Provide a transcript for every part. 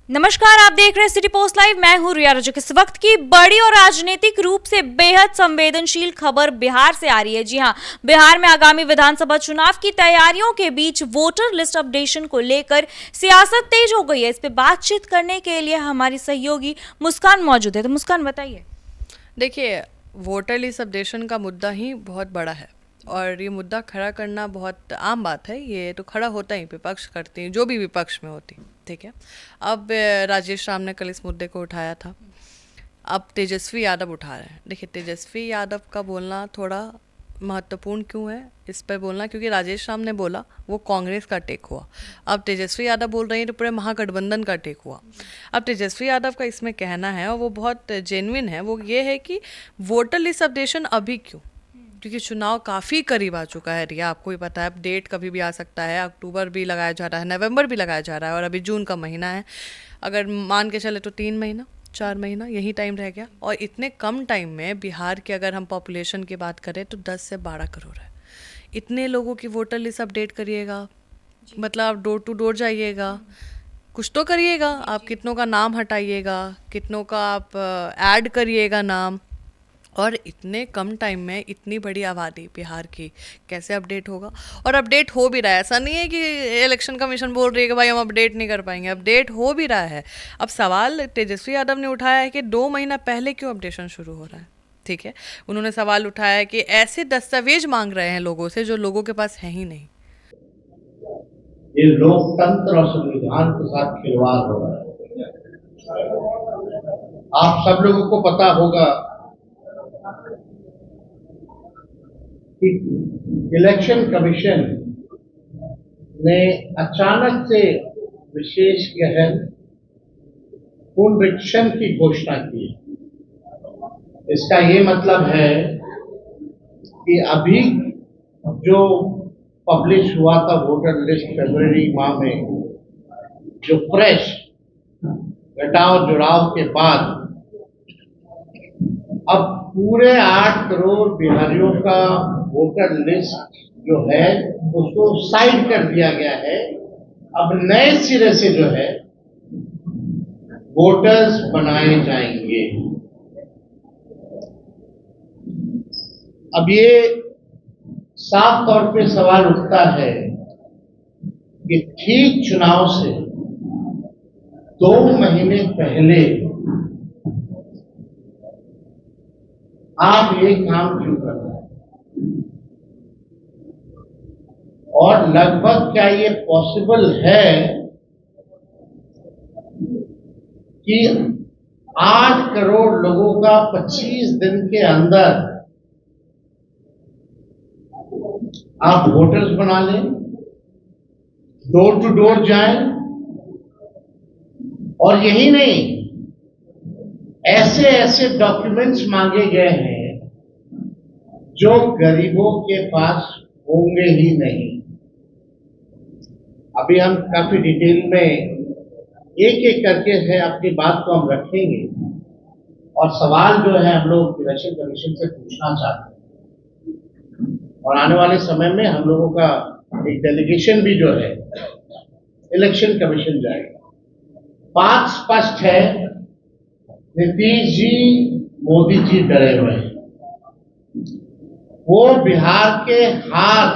नमस्कार, आप देख रहे हैं सिटी पोस्ट लाइव। मैं हूं रिया रजक। इस वक्त की बड़ी और राजनीतिक रूप से बेहद संवेदनशील खबर बिहार से आ रही है। जी हां, बिहार में आगामी विधानसभा चुनाव की तैयारियों के बीच वोटर लिस्ट अपडेशन को लेकर सियासत तेज हो गई है। इस पे बातचीत करने के लिए हमारी सहयोगी मुस्कान मौजूद है। तो मुस्कान, बताइए। देखिए, वोटर लिस्ट अपडेशन का मुद्दा ही बहुत बड़ा है और ये मुद्दा खड़ा करना बहुत आम बात है। ये तो खड़ा होता ही, विपक्ष करती है, जो भी विपक्ष में होती, ठीक है। अब राजेश राम ने कल इस मुद्दे को उठाया था, अब तेजस्वी यादव उठा रहे हैं। देखिए, तेजस्वी यादव का बोलना थोड़ा महत्वपूर्ण क्यों है इस पर बोलना, क्योंकि राजेश राम ने बोला वो कांग्रेस का टेक हुआ। अब तेजस्वी यादव बोल रही है तो पूरे महागठबंधन का टेक हुआ। अब तेजस्वी यादव का इसमें कहना है, और वो बहुत जेन्युइन है, वो ये है कि वोटर लिस्ट अपडेशन अभी क्यों, क्योंकि चुनाव काफ़ी करीब आ चुका है। रिया, आपको भी पता है, अब डेट कभी भी आ सकता है। अक्टूबर भी लगाया जा रहा है, नवंबर भी लगाया जा रहा है, और अभी जून का महीना है। अगर मान के चले तो 3 महीना 4 महीना यही टाइम रह गया। और इतने कम टाइम में बिहार के अगर हम पॉपुलेशन की बात करें तो 10 से 12 करोड़ है। इतने लोगों की वोटर लिस्ट अपडेट करिएगा, मतलब आप डोर टू डोर जाइएगा, कुछ तो करिएगा। आप कितनों का नाम हटाइएगा, कितनों का आप ऐड करिएगा नाम, और इतने कम टाइम में इतनी बड़ी आबादी बिहार की कैसे अपडेट होगा। और अपडेट हो भी रहा है, ऐसा नहीं है कि इलेक्शन कमीशन बोल रही है कि भाई हम अपडेट नहीं कर पाएंगे, अपडेट हो भी रहा है। अब सवाल तेजस्वी यादव ने उठाया है कि 2 महीना पहले क्यों अपडेशन शुरू हो रहा है, ठीक है। उन्होंने सवाल उठाया है कि ऐसे दस्तावेज मांग रहे हैं लोगों से जो लोगों के पास है ही नहीं। ये लोकतंत्र और संविधान के साथ खिलवाड़ हो रहा है। आप सब लोगों को पता होगा कि इलेक्शन कमीशन ने अचानक से विशेष गहन पुनरीक्षण की घोषणा की। इसका ये मतलब है कि अभी जो पब्लिश हुआ था वोटर लिस्ट फरवरी माह में, जो फ्रेश घटाव जुड़ाव के बाद अब पूरे 8 करोड़ बिहारियों का वोटर लिस्ट जो है उसको साइड कर दिया गया है। अब नए सिरे से जो है वोटर्स बनाए जाएंगे। अब ये साफ तौर पे सवाल उठता है कि ठीक चुनाव से 2 महीने पहले आप ये काम क्यों कर रहे हैं, और लगभग क्या ये पॉसिबल है कि 8 करोड़ लोगों का 25 दिन के अंदर आप वोटर्स बना लें, डोर टू डोर जाएं, और यही नहीं, ऐसे ऐसे डॉक्यूमेंट्स मांगे गए हैं जो गरीबों के पास होंगे ही नहीं। अभी हम काफी डिटेल में एक एक करके है अपनी बात को हम रखेंगे, और सवाल जो है हम लोग इलेक्शन कमीशन से पूछना चाहते हैं, और आने वाले समय में हम लोगों का एक डेलीगेशन भी जो है इलेक्शन कमीशन जाएगा। बात स्पष्ट है, नीतीश जी, मोदी जी डरे हुए हैं। वो बिहार के हार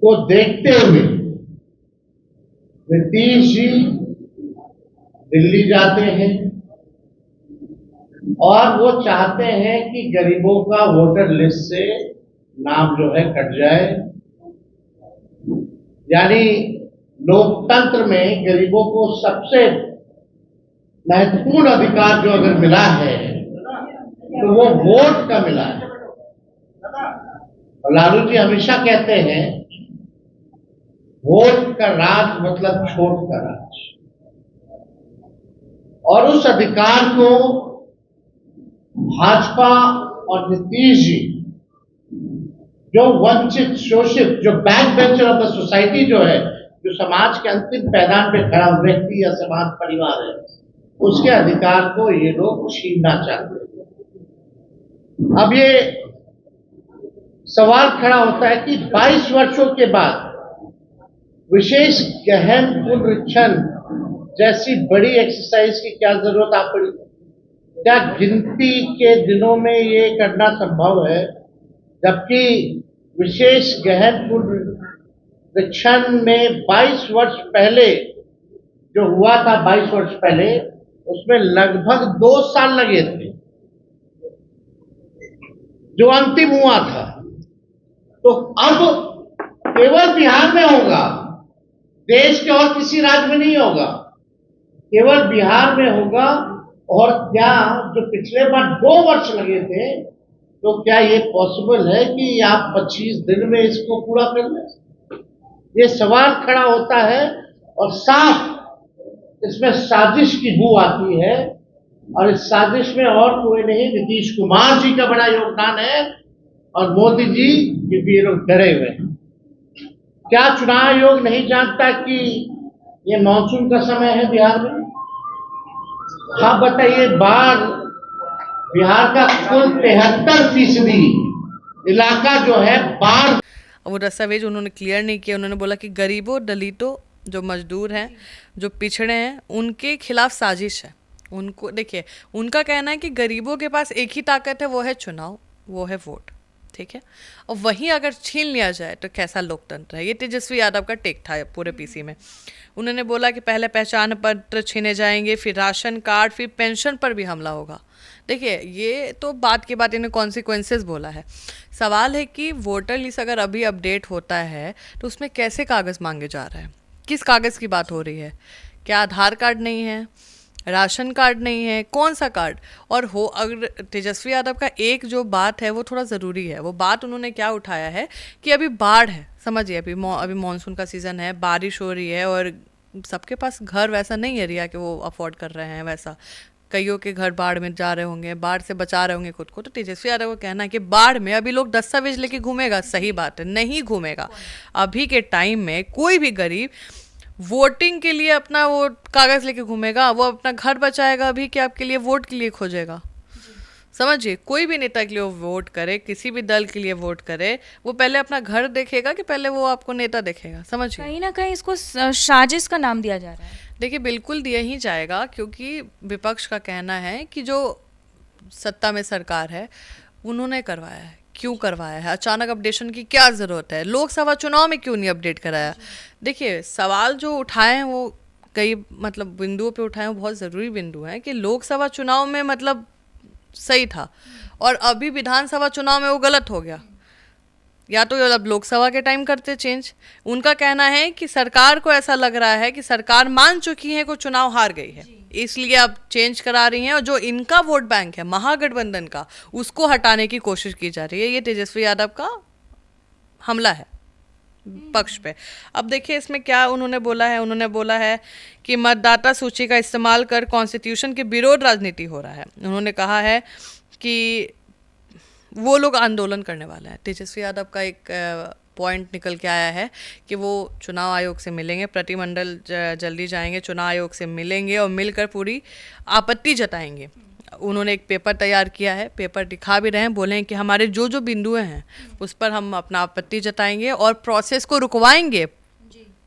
को देखते हुए नीतीश जी दिल्ली जाते हैं और वो चाहते हैं कि गरीबों का वोटर लिस्ट से नाम जो है कट जाए। यानी लोकतंत्र में गरीबों को सबसे महत्वपूर्ण अधिकार जो अगर मिला है तो वो वोट का मिला है। और लालू जी हमेशा कहते हैं वोट का राज मतलब छोट का राज, और उस अधिकार को भाजपा और नीतीश जी, जो वंचित, शोषित, जो back bencher of the society जो है, जो समाज के अंतिम पैदान पे खड़ा व्यक्ति या समाज परिवार है, उसके अधिकार को ये लोग छीनना चाहते हैं। अब ये सवाल खड़ा होता है कि 22 वर्षों के बाद विशेष गहन पुनरीक्षण जैसी बड़ी एक्सरसाइज की क्या जरूरत आप पड़ी? क्या गिनती के दिनों में ये करना संभव है? जबकि विशेष गहन पुनरीक्षण में 22 वर्ष पहले जो हुआ था, 22 वर्ष पहले, उसमें लगभग 2 साल लगे थे जो अंतिम हुआ था। तो अब केवल बिहार में होगा, देश के और किसी राज्य में नहीं होगा, केवल बिहार में होगा। और क्या जो पिछले बार 2 वर्ष लगे थे, तो क्या ये पॉसिबल है कि आप 25 दिन में इसको पूरा कर लें? ये सवाल खड़ा होता है और साफ इसमें साजिश की बू आती है। और इस साजिश में और कोई नहीं, नीतीश कुमार जी का बड़ा योगदान है और मोदी जी के भी लोग डरे हुए हैं। क्या चुनाव आयोग नहीं जानता कि ये मानसून का समय है बिहार में? हाँ बताइए, बाढ़ बिहार का कुल 73% इलाका जो है बाढ़। वो दस्तावेज उन्होंने क्लियर नहीं किया। उन्होंने बोला कि गरीबों, दलितों, जो मजदूर हैं, जो पिछड़े हैं, उनके खिलाफ साजिश है। उनको देखिए, उनका कहना है कि गरीबों के पास एक ही ताकत है, वो है चुनाव, वो है वोट, ठीक है। और वहीं अगर छीन लिया जाए तो कैसा लोकतंत्र है। ये तेजस्वी यादव का टेक था पूरे पीसी में। उन्होंने बोला कि पहले पहचान पत्र छीने जाएंगे, फिर राशन कार्ड, फिर पेंशन पर भी हमला होगा। देखिए, ये तो बात के बाद इन्हें कॉन्सिक्वेंसेस बोला है। सवाल है कि वोटर लिस्ट अगर अभी अपडेट होता है तो उसमें कैसे कागज़ मांगे जा रहे हैं, किस कागज़ की बात हो रही है? क्या आधार कार्ड नहीं है, राशन कार्ड नहीं है, कौन सा कार्ड? और हो अगर तेजस्वी यादव का एक जो बात है वो थोड़ा ज़रूरी है। वो बात उन्होंने क्या उठाया है कि अभी बाढ़ है, समझिए, अभी मानसून का सीज़न है, बारिश हो रही है और सबके पास घर वैसा नहीं है रिया कि वो अफोर्ड कर रहे हैं वैसा। कईयों के घर बाढ़ में जा रहे होंगे, बाढ़ से बचा रहे होंगे खुद को। तो तेजस्वी यादव को कहना है कि बाढ़ में अभी लोग दस्तावेज लेके घूमेगा, सही बात है, नहीं घूमेगा। अभी के टाइम में कोई भी गरीब वोटिंग के लिए अपना वो कागज़ लेके घूमेगा, वो अपना घर बचाएगा अभी कि आपके लिए वोट के लिए खोजेगा? समझिए, कोई भी नेता के लिए वो वोट करे, किसी भी दल के लिए वोट करे, वो पहले अपना घर देखेगा कि पहले वो आपको नेता देखेगा? समझिए, कहीं ना कहीं इसको साजिश का नाम दिया जा रहा है। देखिए, बिल्कुल दिया ही जाएगा, क्योंकि विपक्ष का कहना है कि जो सत्ता में सरकार है उन्होंने करवाया है। क्यों करवाया है? अचानक अपडेशन की क्या ज़रूरत है? लोकसभा चुनाव में क्यों नहीं अपडेट कराया? देखिए, सवाल जो उठाए हैं वो कई मतलब बिंदुओं पे उठाए हैं, बहुत ज़रूरी बिंदु हैं कि लोकसभा चुनाव में मतलब सही था और अभी विधानसभा चुनाव में वो गलत हो गया। या तो अब लोकसभा के टाइम करते चेंज। उनका कहना है कि सरकार को ऐसा लग रहा है कि सरकार मान चुकी है कि चुनाव हार गई है, इसलिए अब चेंज करा रही हैं और जो इनका वोट बैंक है महागठबंधन का, उसको हटाने की कोशिश की जा रही है। ये तेजस्वी यादव का हमला है पक्ष पे। अब देखिए इसमें क्या उन्होंने बोला है। उन्होंने बोला है कि मतदाता सूची का इस्तेमाल कर कॉन्स्टिट्यूशन के विरोध राजनीति हो रहा है। उन्होंने कहा है कि वो लोग आंदोलन करने वाले हैं। तेजस्वी यादव का एक पॉइंट निकल के आया है कि वो चुनाव आयोग से मिलेंगे, प्रतिमंडल जल्दी जाएंगे, चुनाव आयोग से मिलेंगे और मिलकर पूरी आपत्ति जताएंगे। उन्होंने एक पेपर तैयार किया है, पेपर दिखा भी रहे हैं, बोले हैं कि हमारे जो जो बिंदुएं हैं उस पर हम अपना आपत्ति जताएंगे और प्रोसेस को रुकवाएंगे,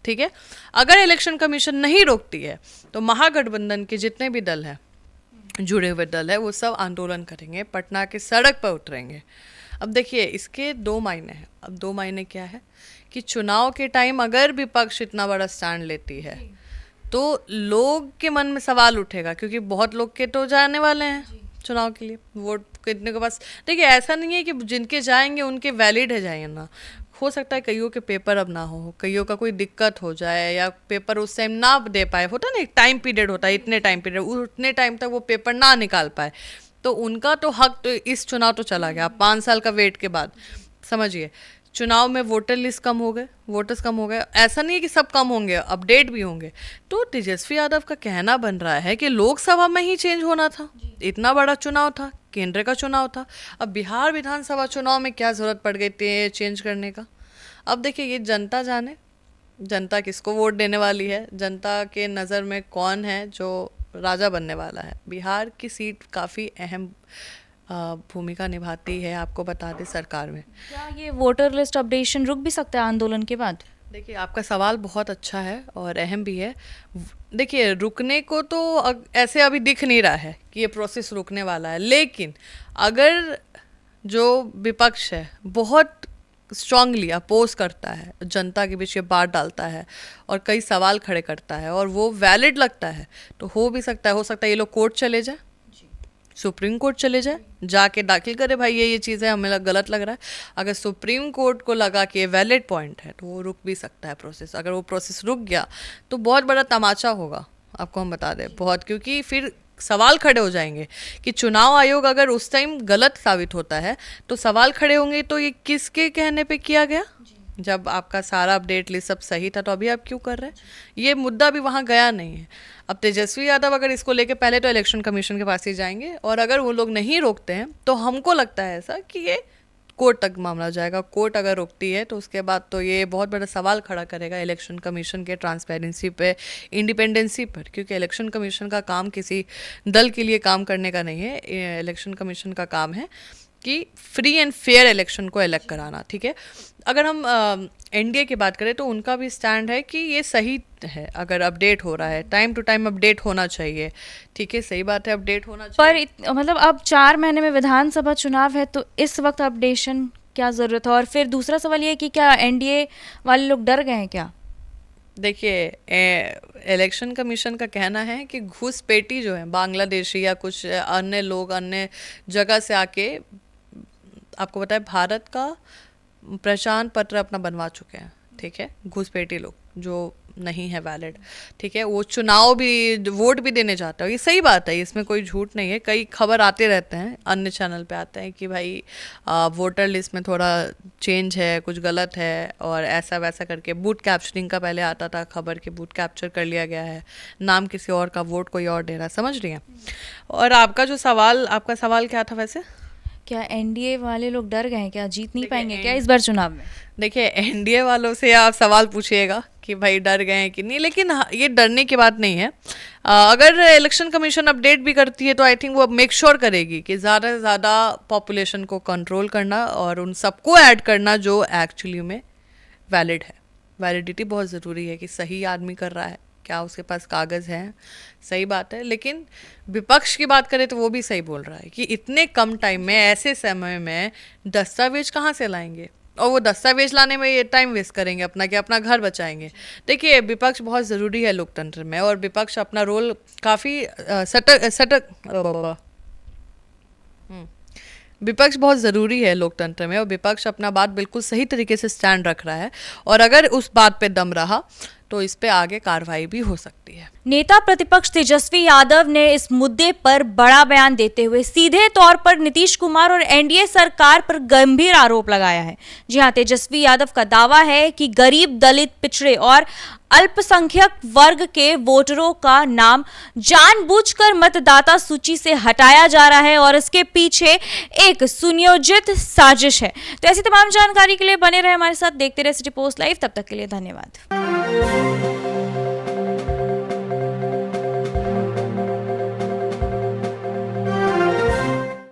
ठीक है। अगर इलेक्शन कमीशन नहीं रोकती है तो महागठबंधन के जितने भी दल हैं, जुड़े हुए दल है, वो सब आंदोलन करेंगे, पटना के सड़क पर उतरेंगे। अब देखिए इसके 2 मायने हैं। अब 2 मायने क्या है कि चुनाव के टाइम अगर विपक्ष इतना बड़ा स्टैंड लेती है तो लोग के मन में सवाल उठेगा, क्योंकि बहुत लोग के तो जाने वाले हैं चुनाव के लिए, वोट कितने के पास। देखिए ऐसा नहीं है कि जिनके जाएंगे उनके वैलिड है जाएंगे ना, हो सकता है कईयों के पेपर अब ना हो, कईयों का कोई दिक्कत हो जाए या पेपर उस टाइम ना दे पाए। होता है ना, एक टाइम पीरियड होता है, इतने टाइम पीरियड, उतने टाइम तक वो पेपर ना निकाल पाए, तो उनका तो हक तो इस चुनाव तो चला गया 5 साल का वेट के बाद। समझिए चुनाव में वोटर लिस्ट कम हो गए, वोटर्स कम हो गए। ऐसा नहीं है कि सब कम होंगे, अपडेट भी होंगे। तो तेजस्वी यादव का कहना बन रहा है कि लोकसभा में ही चेंज होना था, इतना बड़ा चुनाव था, केंद्र का चुनाव था, अब बिहार विधानसभा चुनाव में क्या ज़रूरत पड़ गई थी चेंज करने का। अब देखिए ये जनता जाने, जनता किसको वोट देने वाली है, जनता के नज़र में कौन है जो राजा बनने वाला है। बिहार की सीट काफ़ी अहम भूमिका निभाती है, आपको बता दें, सरकार में। क्या ये वोटर लिस्ट अपडेशन रुक भी सकता है आंदोलन के बाद? देखिए, आपका सवाल बहुत अच्छा है और अहम भी है। देखिए, रुकने को तो ऐसे अभी दिख नहीं रहा है कि ये प्रोसेस रुकने वाला है, लेकिन अगर जो विपक्ष है बहुत स्ट्रांगली अपोज करता है, जनता के बीच ये बात डालता है और कई सवाल खड़े करता है और वो वैलिड लगता है, तो हो भी सकता है ये लोग कोर्ट चले जाए, सुप्रीम कोर्ट चले जाए, जाके दाखिल करे भाई ये चीज़ है, हमें गलत लग रहा है। अगर सुप्रीम कोर्ट को लगा कि ये वैलिड पॉइंट है तो वो रुक भी सकता है प्रोसेस। अगर वो प्रोसेस रुक गया तो बहुत बड़ा तमाचा होगा, आपको हम बता दें बहुत, क्योंकि फिर सवाल खड़े हो जाएंगे कि चुनाव आयोग अगर उस टाइम गलत साबित होता है तो सवाल खड़े होंगे, तो ये किसके कहने पे किया गया? जब आपका सारा अपडेट लिस्ट सब सही था तो अभी आप क्यों कर रहे हैं? ये मुद्दा भी वहाँ गया नहीं है। अब तेजस्वी यादव अगर इसको लेके पहले तो इलेक्शन कमीशन के पास ही जाएंगे और अगर वो लोग नहीं रोकते हैं तो हमको लगता है ऐसा कि ये कोर्ट तक मामला जाएगा। कोर्ट अगर रोकती है तो उसके बाद तो ये बहुत बड़ा सवाल खड़ा करेगा इलेक्शन कमीशन के ट्रांसपेरेंसी पे, इंडिपेंडेंसी पर, क्योंकि इलेक्शन कमीशन का काम किसी दल के लिए काम करने का नहीं है। इलेक्शन कमीशन का काम है कि फ्री एंड फेयर इलेक्शन को इलेक्ट कराना, ठीक है। अगर हम एनडीए की बात करें तो उनका भी स्टैंड है कि ये सही है, अगर अपडेट हो रहा है टाइम टू टाइम अपडेट होना चाहिए, ठीक है, सही बात है, अपडेट होना चाहिए। पर मतलब अब 4 महीने में विधानसभा चुनाव है तो इस वक्त अपडेशन क्या ज़रूरत है? और फिर दूसरा सवाल ये है कि क्या एनडीए वाले लोग डर गए हैं क्या? देखिए, इलेक्शन कमीशन का कहना है कि घुसपैठी जो है बांग्लादेशी या कुछ अन्य लोग अन्य जगह से आके, आपको पता है, भारत का पहचान पत्र अपना बनवा चुके हैं, ठीक है, घुसपैठी लोग जो नहीं है वैलिड, ठीक है, वो चुनाव भी, वोट भी देने जाते हो, ये सही बात है, इसमें कोई झूठ नहीं है। कई खबर आते रहते हैं, अन्य चैनल पे आते हैं कि भाई वोटर लिस्ट में थोड़ा चेंज है, कुछ गलत है और ऐसा वैसा करके बूथ कैप्चरिंग का पहले आता था खबर कि बूथ कैप्चर कर लिया गया है, नाम किसी और का, वोट कोई और दे रहा है, समझ रही हैं। और आपका सवाल क्या था वैसे? क्या एनडीए वाले लोग डर गए हैं क्या? जीत नहीं पाएंगे क्या इस बार चुनाव में? देखिए, एनडीए वालों से आप सवाल पूछिएगा कि भाई डर गए हैं कि नहीं, लेकिन ये डरने की बात नहीं है। अगर इलेक्शन कमीशन अपडेट भी करती है तो आई थिंक वो मेक श्योर करेगी कि ज़्यादा से ज़्यादा पॉपुलेशन को कंट्रोल करना और उन सबको ऐड करना जो एक्चुअली में वैलिड है। वैलिडिटी बहुत ज़रूरी है कि सही आदमी कर रहा है, क्या उसके पास कागज़ हैं, सही बात है। लेकिन विपक्ष की बात करें तो वो भी सही बोल रहा है कि इतने कम टाइम में, ऐसे समय में दस्तावेज कहाँ से लाएंगे, और वो दस्तावेज लाने में ये टाइम वेस्ट करेंगे अपना कि अपना घर बचाएंगे। देखिए, विपक्ष बहुत ज़रूरी है लोकतंत्र में और विपक्ष अपना रोल काफ़ी विपक्ष बहुत ज़रूरी है लोकतंत्र में और विपक्ष अपना बात बिल्कुल सही तरीके से स्टैंड रख रहा है और अगर उस बात पे दम रहा तो इस पे आगे कार्रवाई भी हो सकती है। नेता प्रतिपक्ष तेजस्वी यादव ने इस मुद्दे पर बड़ा बयान देते हुए सीधे तौर पर नीतीश कुमार और एनडीए सरकार पर गंभीर आरोप लगाया है। जी हां, तेजस्वी यादव का दावा है कि गरीब, दलित, पिछड़े और अल्पसंख्यक वर्ग के वोटरों का नाम जानबूझकर मतदाता सूची से हटाया जा रहा है और इसके पीछे एक सुनियोजित साजिश है। तो ऐसी तमाम जानकारी के लिए बने रहे हमारे साथ, देखते रहे सिटी पोस्ट लाइव। तब तक के लिए धन्यवाद।